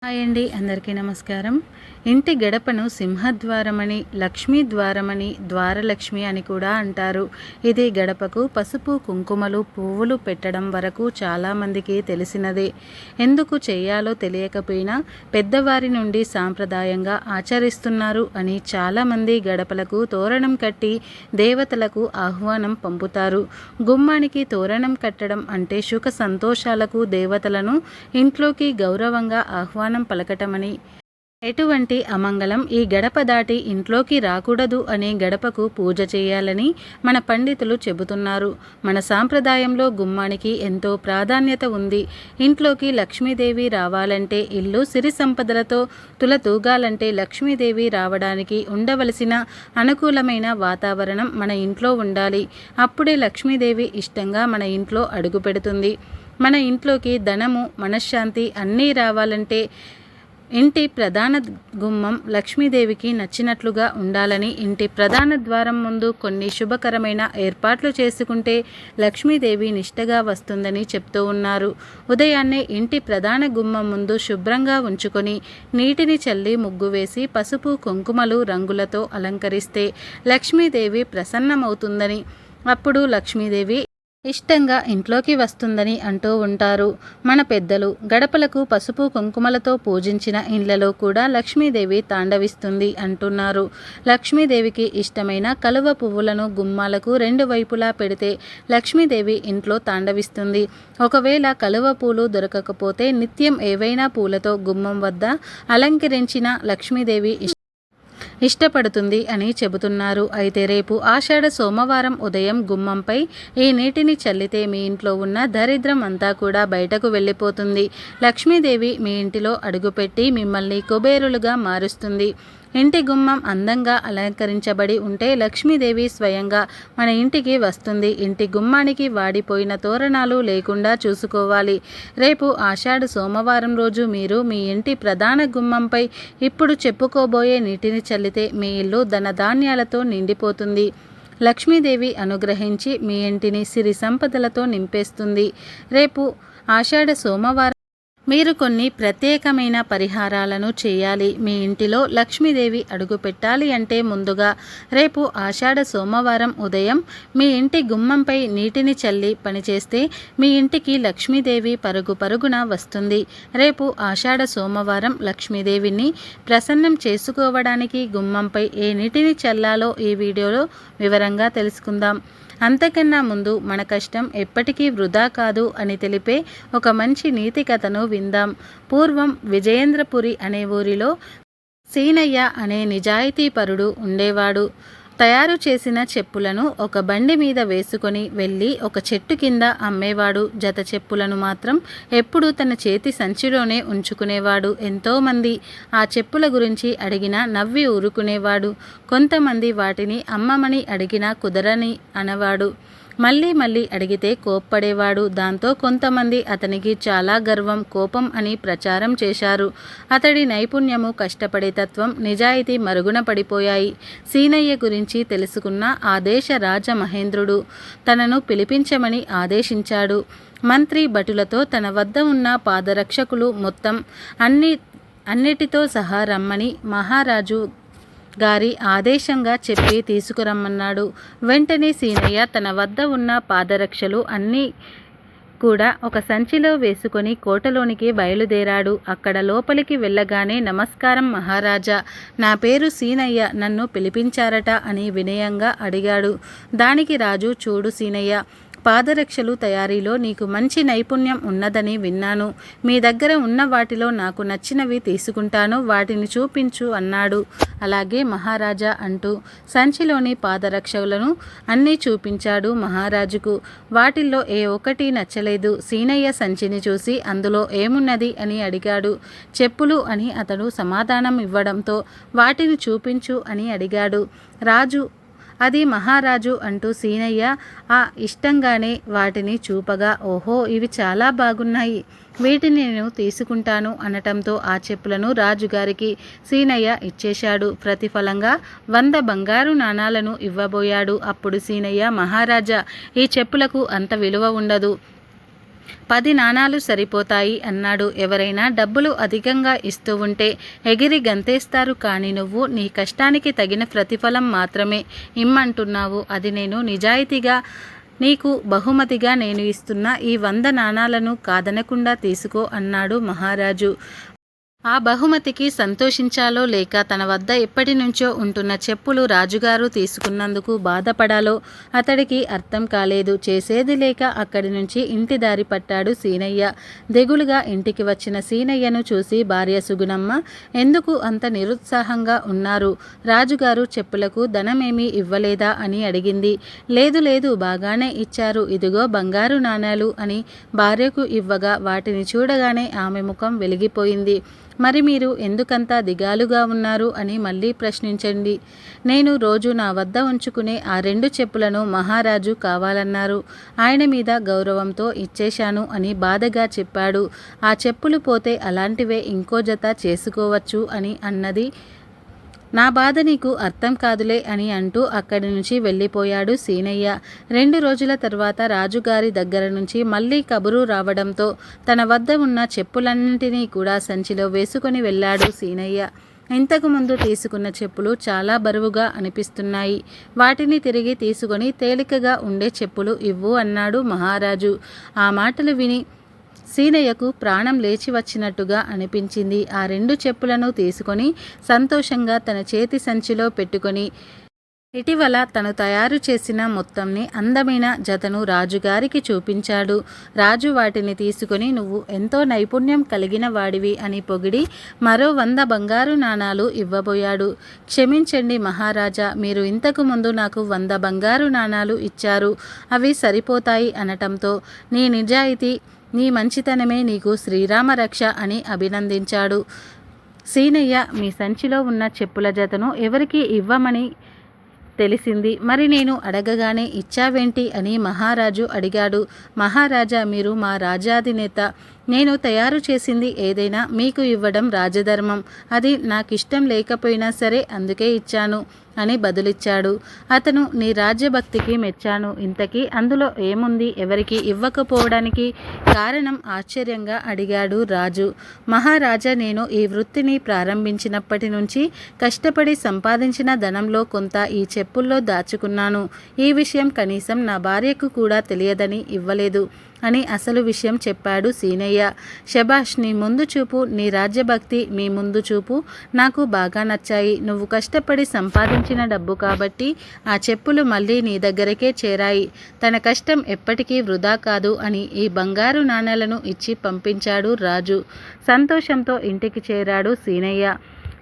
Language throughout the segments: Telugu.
హాయ్ అండి, అందరికీ నమస్కారం. ఇంటి గడపను సింహద్వారమని, లక్ష్మీ ద్వారమని, ద్వారలక్ష్మి అని కూడా అంటారు. ఇది గడపకు పసుపు కుంకుమలు పువ్వులు పెట్టడం వరకు చాలామందికి తెలిసినదే. ఎందుకు చేయాలో తెలియకపోయినా పెద్దవారి నుండి సాంప్రదాయంగా ఆచరిస్తున్నారు అని చాలామంది గడపలకు తోరణం కట్టి దేవతలకు ఆహ్వానం పంపుతారు. గుమ్మానికి తోరణం కట్టడం అంటే సుఖ సంతోషాలకు దేవతలను ఇంట్లోకి గౌరవంగా ఆహ్వానం పలకటమని. ఎటువంటి అమంగళం ఈ గడప దాటి ఇంట్లోకి రాకూడదు అని గడపకు పూజ చేయాలని మన పండితులు చెబుతున్నారు. మన సాంప్రదాయంలో గుమ్మానికి ఎంతో ప్రాధాన్యత ఉంది. ఇంట్లోకి లక్ష్మీదేవి రావాలంటే, ఇల్లు సిరి సంపదలతో తులతూగాలంటే లక్ష్మీదేవి రావడానికి ఉండవలసిన అనుకూలమైన వాతావరణం మన ఇంట్లో ఉండాలి. అప్పుడే లక్ష్మీదేవి ఇష్టంగా మన ఇంట్లో అడుగు పెడుతుంది. మన ఇంట్లోకి ధనము మనశ్శాంతి అన్నీ రావాలంటే ఇంటి ప్రధాన గుమ్మం లక్ష్మీదేవికి నచ్చినట్లుగా ఉండాలని, ఇంటి ప్రధాన ద్వారం ముందు కొన్ని శుభకరమైన ఏర్పాట్లు చేసుకుంటే లక్ష్మీదేవి నిష్టగా వస్తుందని చెప్తూ ఉన్నారు. ఉదయాన్నే ఇంటి ప్రధాన గుమ్మం ముందు శుభ్రంగా ఉంచుకొని నీటిని చల్లి ముగ్గు వేసి పసుపు కుంకుమలు రంగులతో అలంకరిస్తే లక్ష్మీదేవి ప్రసన్నమవుతుందని, అప్పుడు లక్ష్మీదేవి ఇష్టంగా ఇంట్లోకి వస్తుందని అంటూ ఉంటారు మన పెద్దలు. గడపలకు పసుపు కుంకుమలతో పూజించిన ఇళ్లలో కూడా లక్ష్మీదేవి తాండవిస్తుంది అంటున్నారు. లక్ష్మీదేవికి ఇష్టమైన కలువ పువ్వులను గుమ్మాలకు రెండు వైపులా పెడితే లక్ష్మీదేవి ఇంట్లో తాండవిస్తుంది. ఒకవేళ కలువ పూలు దొరకకపోతే నిత్యం ఏవైనా పూలతో గుమ్మం వద్ద అలంకరించిన లక్ష్మీదేవి ఇష్టపడుతుంది అని చెబుతున్నారు. అయితే రేపు ఆషాఢ సోమవారం ఉదయం గుమ్మంపై ఈ నీటిని చల్లితే మీ ఇంట్లో ఉన్న దరిద్రం అంతా కూడా బయటకు వెళ్ళిపోతుంది. లక్ష్మీదేవి మీ ఇంటిలో అడుగుపెట్టి మిమ్మల్ని కుబేరులుగా మారుస్తుంది. ఇంటి గుమ్మం అందంగా అలంకరించబడి ఉంటే లక్ష్మీదేవి స్వయంగా మన ఇంటికి వస్తుంది. ఇంటి గుమ్మానికి వాడిపోయిన తోరణాలు లేకుండా చూసుకోవాలి. రేపు ఆషాఢ సోమవారం రోజు మీరు మీ ఇంటి ప్రధాన గుమ్మంపై ఇప్పుడు చెప్పుకోబోయే నీటిని చల్లితే మీ ఇల్లు ధనధాన్యాలతో నిండిపోతుంది. లక్ష్మీదేవి అనుగ్రహించి మీ ఇంటిని సిరి సంపదలతో నింపేస్తుంది. రేపు ఆషాఢ సోమవారం మీరు కొన్ని ప్రత్యేకమైన పరిహారాలను చేయాలి. మీ ఇంటిలో లక్ష్మీదేవి అడుగు పెట్టాలి అంటే ముందుగా రేపు ఆషాఢ సోమవారం ఉదయం మీ ఇంటి గుమ్మంపై నీటిని చల్లి పనిచేస్తే మీ ఇంటికి లక్ష్మీదేవి పరుగు పరుగున వస్తుంది. రేపు ఆషాఢ సోమవారం లక్ష్మీదేవిని ప్రసన్నం చేసుకోవడానికి గుమ్మంపై ఏ నీటిని చల్లాలో ఈ వీడియోలో వివరంగా తెలుసుకుందాం. అంతకన్నా ముందు మన కష్టం ఎప్పటికీ వృధా కాదు అని తెలిపే ఒక మంచి నీతి కథను విందాం. పూర్వం విజయేంద్రపురి అనే ఊరిలో సీనయ్య అనే నిజాయితీపరుడు ఉండేవాడు. తయారు చేసిన చెప్పులను ఒక బండి మీద వేసుకొని వెళ్ళి ఒక చెట్టు కింద అమ్మేవాడు. జత చెప్పులను మాత్రం ఎప్పుడూ తన చేతి సంచిలోనే ఉంచుకునేవాడు. ఎంతోమంది ఆ చెప్పుల గురించి అడిగినా నవ్వి ఊరుకునేవాడు. కొంతమంది వాటిని అమ్మమని అడిగినా కుదరని అనవాడు. మళ్ళీ మళ్ళీ అడిగితే కోప్పడేవాడు. దాంతో కొంతమంది అతనికి చాలా గర్వం, కోపం అని ప్రచారం చేశారు. అతడి నైపుణ్యము, కష్టపడే తత్వం, నిజాయితీ మరుగున పడిపోయాయి. సీనయ్య గురించి తెలుసుకున్న ఆ దేశ రాజ మహేంద్రుడు తనను పిలిపించమని ఆదేశించాడు. మంత్రి భటులతో తన వద్ద ఉన్న పాదరక్షకులు మొత్తం అన్నిటితో సహా రమ్మని మహారాజు గారి ఆదేశంగా చెప్పి తీసుకురమ్మన్నాడు. వెంటనే సీనయ్య తన వద్ద ఉన్న పాదరక్షలు అన్నీ కూడా ఒక సంచిలో వేసుకొని కోటలోనికి బయలుదేరాడు. అక్కడ లోపలికి వెళ్ళగానే నమస్కారం మహారాజా, నా పేరు సీనయ్య, నన్ను పిలిపించారట అని వినయంగా అడిగాడు. దానికి రాజు, చూడు సీనయ్య, పాదరక్షలు తయారీలో నీకు మంచి నైపుణ్యం ఉన్నదని విన్నాను. మీ దగ్గర ఉన్న వాటిలో నాకు నచ్చినవి తీసుకుంటాను, వాటిని చూపించు అన్నాడు. అలాగే మహారాజా అంటూ సంచిలోని పాదరక్షలను అన్నీ చూపించాడు మహారాజుకు. వాటిల్లో ఏ ఒక్కటి నచ్చలేదు. సీనయ్య సంచిని చూసి అందులో ఏమున్నది అని అడిగాడు. చెప్పులు అని అతడు సమాధానం ఇవ్వడంతో వాటిని చూపించు అని అడిగాడు రాజు. అది మహారాజు అంటూ సీనయ్య ఇష్టంగానే వాటిని చూపగా, ఓహో, ఇవి చాలా బాగున్నాయి, వీటిని నేను తీసుకుంటాను అనటంతో ఆ చెప్పులను రాజుగారికి సీనయ్య ఇచ్చేశాడు. ప్రతిఫలంగా 100 బంగారు నాణాలను ఇవ్వబోయాడు. అప్పుడు సీనయ్య, మహారాజా, ఈ చెప్పులకు అంత విలువ ఉండదు, 10 నాణాలు సరిపోతాయి అన్నాడు. ఎవరైనా డబ్బులు అధికంగా ఇస్తూ ఉంటే ఎగిరి గంతేస్తారు, కానీ నువ్వు నీ కష్టానికి తగిన ప్రతిఫలం మాత్రమే ఇమ్మంటున్నావు. అది నేను నిజాయితీగా నీకు బహుమతిగా నేను ఇస్తున్న ఈ 100 నాణాలను కాదనకుండా తీసుకో అన్నాడు మహారాజు. ఆ బహుమతికి సంతోషించాలో లేక తన వద్ద ఎప్పటి నుంచో ఉంటున్న చెప్పులు రాజుగారు తీసుకున్నందుకు బాధపడాలో అతడికి అర్థం కాలేదు. చేసేది లేక అక్కడి నుంచి ఇంటి దారి పట్టాడు సీనయ్య. దిగులుగా ఇంటికి వచ్చిన సీనయ్యను చూసి భార్య సుగుణమ్మ, ఎందుకు అంత నిరుత్సాహంగా ఉన్నారు? రాజుగారు చెప్పులకు ధనమేమీ ఇవ్వలేదా అని అడిగింది. లేదు లేదు, బాగానే ఇచ్చారు, ఇదిగో బంగారు నాణేలు అని భార్యకు ఇవ్వగా వాటిని చూడగానే ఆమె ముఖం వెలిగిపోయింది. మరి మీరు ఎందుకంత దిగాలుగా ఉన్నారు అని మళ్ళీ ప్రశ్నించండి. నేను రోజు నా వద్ద ఉంచుకునే ఆ 2 చెప్పులను మహారాజు కావాలన్నారు. ఆయన మీద గౌరవంతో ఇచ్చేశాను అని బాధగా చెప్పాడు. ఆ చెప్పులు పోతే అలాంటివే ఇంకో జత చేసుకోవచ్చు అని అన్నది. నా బాధ నీకు అర్థం కాదులే అని అంటూ అక్కడి నుంచి వెళ్ళిపోయాడు సీనయ్య. 2 రోజుల తర్వాత రాజుగారి దగ్గర నుంచి మళ్ళీ కబురు రావడంతో తన వద్ద ఉన్న చెప్పులన్నింటినీ కూడా సంచిలో వేసుకొని వెళ్ళాడు సీనయ్య. ఇంతకుముందు తీసుకున్న చెప్పులు చాలా బరువుగా అనిపిస్తున్నాయి, వాటిని తిరిగి తీసుకొని తేలికగా ఉండే చెప్పులు ఇవ్వు అన్నాడు మహారాజు. ఆ మాటలు విని సీనయ్యకు ప్రాణం లేచి వచ్చినట్టుగా అనిపించింది. ఆ 2 చెప్పులను తీసుకొని సంతోషంగా తన చేతి సంచిలో పెట్టుకొని ఇటీవల తను తయారు చేసిన మొత్తంని అందమైన జతను రాజుగారికి చూపించాడు. రాజు వాటిని తీసుకొని నువ్వు ఎంతో నైపుణ్యం కలిగిన వాడివి అని పొగిడి మరో 100 బంగారు నాణాలు ఇవ్వబోయాడు. క్షమించండి మహారాజా, మీరు ఇంతకు ముందు నాకు 100 బంగారు నాణాలు ఇచ్చారు, అవి సరిపోతాయి అనటంతో నీ నిజాయితీ, నీ మంచితనమే నీకు శ్రీరామ రక్ష అని అభినందించాడు. సీనయ్య, మీ సంచిలో ఉన్న చెప్పుల జతను ఎవరికి ఇవ్వమని తెలిసింది, మరి నేను అడగగానే ఇచ్చావేంటి అని మహారాజు అడిగాడు. మహారాజా, మీరు మా రాజ్యాధినేత, నేను తయారు చేసింది ఏదైనా మీకు ఇవ్వడం రాజధర్మం, అది నాకిష్టం లేకపోయినా సరే అందుకే ఇచ్చాను అని బదులిచ్చాడు. అతను నీ రాజ్యభక్తికి మెచ్చాను, ఇంతకీ అందులో ఏముంది, ఎవరికి ఇవ్వకపోవడానికి కారణం ఆశ్చర్యంగా అడిగాడు రాజు. మహారాజా, నేను ఈ వృత్తిని ప్రారంభించినప్పటి నుంచి కష్టపడి సంపాదించిన ధనంలో కొంత ఈ చెప్పుల్లో దాచుకున్నాను. ఈ విషయం కనీసం నా భార్యకు కూడా తెలియదని ఇవ్వలేదు అని అసలు విషయం చెప్పాడు సీనయ్య. శభాష్, నీ ముందు చూపు, నీ రాజ్యభక్తి, మీ ముందు చూపు నాకు బాగా నచ్చాయి. నువ్వు కష్టపడి సంపాదించిన డబ్బు కాబట్టి ఆ చెప్పులు మళ్ళీ నీ దగ్గరకే చేరాయి. తన కష్టం ఎప్పటికీ వృధా కాదు అని ఈ బంగారు నాణేలను ఇచ్చి పంపించాడు రాజు. సంతోషంతో ఇంటికి చేరాడు సీనయ్య.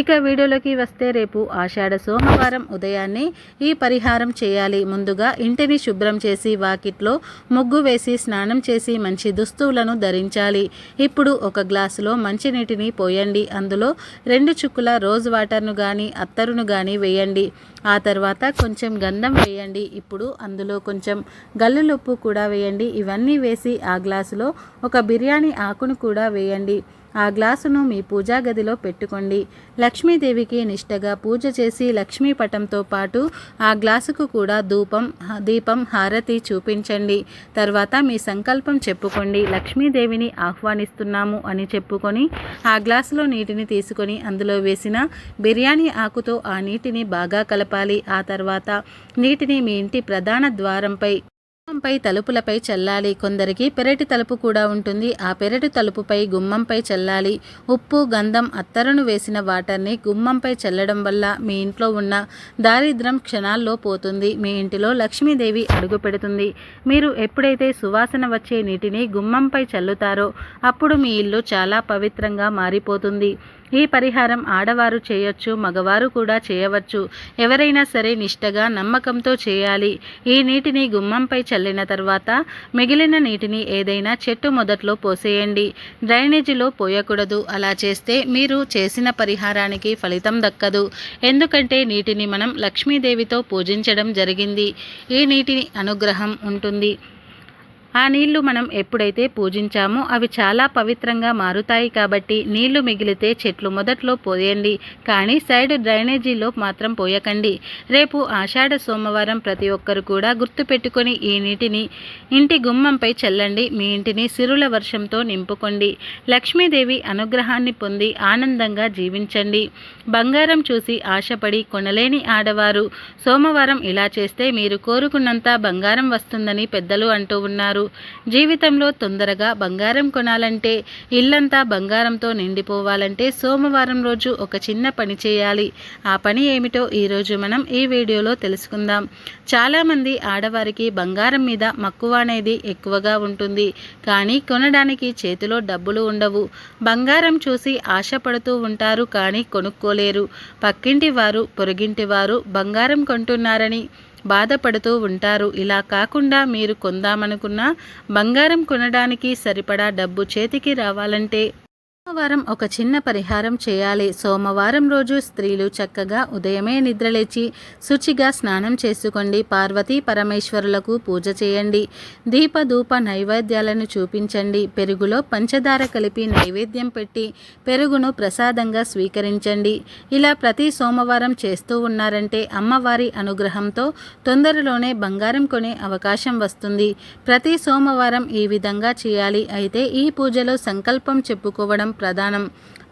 ఇక వీడియోలోకి వస్తే, రేపు ఆషాఢ సోమవారం ఉదయాన్నే ఈ పరిహారం చేయాలి. ముందుగా ఇంటిని శుభ్రం చేసి వాకిట్లో ముగ్గు వేసి స్నానం చేసి మంచి దుస్తువులను ధరించాలి. ఇప్పుడు ఒక గ్లాసులో మంచినీటిని పోయండి. అందులో 2 చుక్కల రోజ్ వాటర్ను కానీ అత్తరును కానీ వేయండి. ఆ తర్వాత కొంచెం గంధం వేయండి. ఇప్పుడు అందులో కొంచెం గల్లులుప్పు కూడా వేయండి. ఇవన్నీ వేసి ఆ గ్లాసులో ఒక బిర్యానీ ఆకును కూడా వేయండి. ఆ గ్లాసును మీ పూజా గదిలో పెట్టుకోండి. లక్ష్మీదేవికి నిష్టగా పూజ చేసి లక్ష్మీ పటంతో పాటు ఆ గ్లాసుకు కూడా దీపం హారతి చూపించండి. తర్వాత మీ సంకల్పం చెప్పుకోండి. లక్ష్మీదేవిని ఆహ్వానిస్తున్నాము అని చెప్పుకొని ఆ గ్లాసులో నీటిని తీసుకొని అందులో వేసిన బిర్యానీ ఆకుతో ఆ నీటిని బాగా కలపాలి. ఆ తర్వాత నీటిని మీ ఇంటి ప్రధాన ద్వారంపై తలుపులపై చల్లాలి. కొందరికి పెరటి తలుపు కూడా ఉంటుంది, ఆ పెరటి తలుపుపై గుమ్మంపై చల్లాలి. ఉప్పు, గంధం, అత్తరును వేసిన వాటర్ని గుమ్మంపై చల్లడం వల్ల మీ ఇంట్లో ఉన్న దారిద్ర్యం క్షణాల్లో పోతుంది. మీ ఇంటిలో లక్ష్మీదేవి అడుగు పెడుతుంది. మీరు ఎప్పుడైతే సువాసన వచ్చే నీటిని గుమ్మంపై చల్లుతారో అప్పుడు మీ ఇల్లు చాలా పవిత్రంగా మారిపోతుంది. ఈ పరిహారం ఆడవారు చేయొచ్చు, మగవారు కూడా చేయవచ్చు. ఎవరైనా సరే నిష్టగా నమ్మకంతో చేయాలి. ఈ నీటిని గుమ్మంపై చల్లిన తర్వాత మిగిలిన నీటిని ఏదైనా చెట్టు మొదట్లో పోసేయండి. డ్రైనేజీలో పోయకూడదు. అలా చేస్తే మీరు చేసిన పరిహారానికి ఫలితం దక్కదు. ఎందుకంటే నీటిని మనం లక్ష్మీదేవితో పూజించడం జరిగింది. ఈ నీటిని అనుగ్రహం ఉంటుంది. ఆ నీళ్లు మనం ఎప్పుడైతే పూజించామో అవి చాలా పవిత్రంగా మారుతాయి కాబట్టి నీళ్లు మిగిలితే చెట్లు మొదట్లో పోయండి, కానీ సైడ్ డ్రైనేజీలో మాత్రం పోయకండి. రేపు ఆషాఢ సోమవారం ప్రతి ఒక్కరు కూడా గుర్తుపెట్టుకొని ఈ నీటిని ఇంటి గుమ్మంపై చల్లండి. మీ ఇంటిని సిరుల వర్షంతో నింపుకోండి. లక్ష్మీదేవి అనుగ్రహాన్ని పొంది ఆనందంగా జీవించండి. బంగారం చూసి ఆశపడి కొనలేని ఆడవారు సోమవారం ఇలా చేస్తే మీరు కోరుకున్నంత బంగారం వస్తుందని పెద్దలు అంటూ ఉన్నారు. జీవితంలో తొందరగా బంగారం కొనాలంటే, ఇల్లంతా బంగారంతో నిండిపోవాలంటే సోమవారం రోజు ఒక చిన్న పని చేయాలి. ఆ పని ఏమిటో ఈరోజు మనం ఈ వీడియోలో తెలుసుకుందాం. చాలామంది ఆడవారికి బంగారం మీద మక్కువ అనేది ఎక్కువగా ఉంటుంది, కానీ కొనడానికి చేతిలో డబ్బులు ఉండవు. బంగారం చూసి ఆశపడుతూ ఉంటారు, కానీ కొనుక్కోలేరు. పక్కింటి వారు, పొరుగింటి వారు బంగారం కొంటున్నారని బాధపడుతూ ఉంటారు. ఇలా కాకుండా మీరు కొందామనుకున్న బంగారం కొనడానికి సరిపడా డబ్బు చేతికి రావాలంటే సోమవారం ఒక చిన్న పరిహారం చేయాలి. సోమవారం రోజు స్త్రీలు చక్కగా ఉదయమే నిద్రలేచి శుచిగా స్నానం చేసుకోండి. పార్వతీ పరమేశ్వరులకు పూజ చేయండి. దీపధూప నైవేద్యాలను చూపించండి. పెరుగులో పంచదార కలిపి నైవేద్యం పెట్టి పెరుగును ప్రసాదంగా స్వీకరించండి. ఇలా ప్రతి సోమవారం చేస్తూ ఉన్నారంటే అమ్మవారి అనుగ్రహంతో తొందరలోనే బంగారం కొనే అవకాశం వస్తుంది. ప్రతి సోమవారం ఈ విధంగా చేయాలి. అయితే ఈ పూజలో సంకల్పం చెప్పుకోవడం ప్రధానం.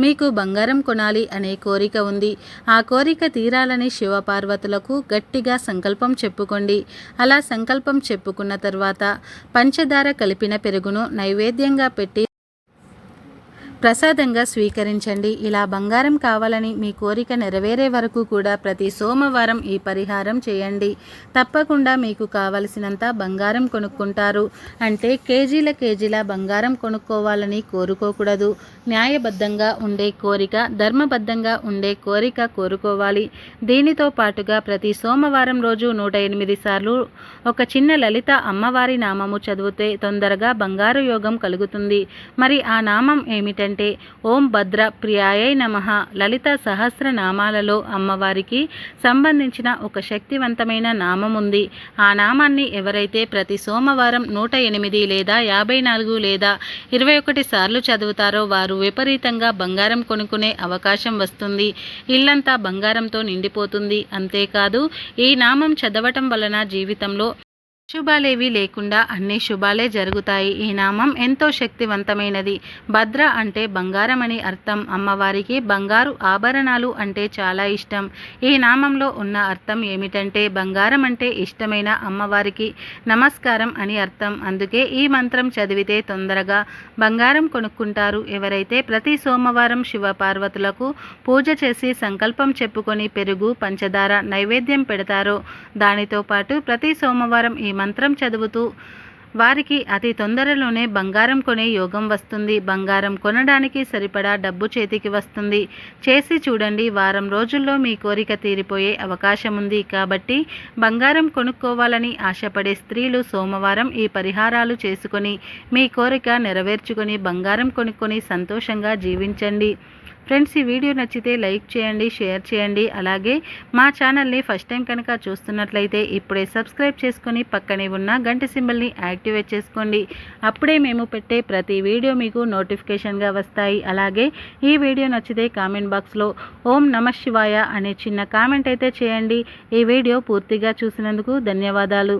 మీకు బంగారం కొనాలి అనే కోరిక ఉంది. ఆ కోరిక తీరాలని శివపార్వతులకు గట్టిగా సంకల్పం చెప్పుకోండి. అలా సంకల్పం చెప్పుకున్న తర్వాత పంచదార కలిపిన పెరుగును నైవేద్యంగా పెట్టి ప్రసాదంగా స్వీకరించండి. ఇలా బంగారం కావాలని మీ కోరిక నెరవేరే వరకు కూడా ప్రతి సోమవారం ఈ పరిహారం చేయండి. తప్పకుండా మీకు కావలసినంత బంగారం కొనుక్కుంటారు. అంటే కేజీల బంగారం కొనుక్కోవాలని కోరుకోకూడదు. న్యాయబద్ధంగా ఉండే కోరిక, ధర్మబద్ధంగా ఉండే కోరిక కోరుకోవాలి. దీనితో పాటుగా ప్రతి సోమవారం రోజు 108 సార్లు ఒక చిన్న లలిత అమ్మవారి నామము చదివితే తొందరగా బంగారు యోగం కలుగుతుంది. మరి ఆ నామం ఏమిటంటే ఓం భద్ర ప్రియాయై నమః. లలిత సహస్రనామాలలో అమ్మవారికి సంబంధించిన ఒక శక్తివంతమైన నామం ఉంది. ఆ నామాన్ని ఎవరైతే ప్రతి సోమవారం 108 లేదా 54 లేదా 21 సార్లు చదువుతారో వారు విపరీతంగా బంగారం కొనుక్కునే అవకాశం వస్తుంది. ఇల్లంతా బంగారంతో నిండిపోతుంది. అంతేకాదు, ఈ నామం చదవటం వలన జీవితంలో శుభాలేవి లేకుండా అన్ని శుభాలే జరుగుతాయి. ఈ నామం ఎంతో శక్తివంతమైనది. భద్ర అంటే బంగారం అని అర్థం. అమ్మవారికి బంగారు ఆభరణాలు అంటే చాలా ఇష్టం. ఈ నామంలో ఉన్న అర్థం ఏమిటంటే బంగారం అంటే ఇష్టమైన అమ్మవారికి నమస్కారం అని అర్థం. అందుకే ఈ మంత్రం చదివితే తొందరగా బంగారం కొనుక్కుంటారు. ఎవరైతే ప్రతి సోమవారం శివపార్వతులకు పూజ చేసి సంకల్పం చెప్పుకొని పెరుగు, పంచదార నైవేద్యం పెడతారో, దానితో పాటు ప్రతి సోమవారం ఈ మంత్రం చదువుతూ వారికి అతి తొందరలోనే బంగారం కొనే యోగం వస్తుంది. బంగారం కొనడానికి సరిపడా డబ్బు చేతికి వస్తుంది. చేసి చూడండి. వారం రోజుల్లో మీ కోరిక తీరిపోయే అవకాశం ఉంది. కాబట్టి బంగారం కొనుక్కోవాలని ఆశపడే స్త్రీలు సోమవారం ఈ పరిహారాలు చేసుకొని మీ కోరిక నెరవేర్చుకొని బంగారం కొనుక్కొని సంతోషంగా జీవించండి. ఫ్రెండ్స్, ఈ వీడియో నచ్చితే లైక్ చేయండి, షేర్ చేయండి. అలాగే మా ఛానల్ని ఫస్ట్ టైం కనుక చూస్తున్నట్లయితే ఇప్పుడే సబ్స్క్రైబ్ చేసుకొని పక్కనే ఉన్న గంట సింబల్ని యాక్టివేట్ చేసుకోండి. అప్పుడే మేము పెట్టే ప్రతి వీడియో మీకు నోటిఫికేషన్గా వస్తాయి. అలాగే ఈ వీడియో నచ్చితే కామెంట్ బాక్స్లో ఓం నమః శివాయ అనే చిన్న కామెంట్ అయితే చేయండి. ఈ వీడియో పూర్తిగా చూసినందుకు ధన్యవాదాలు.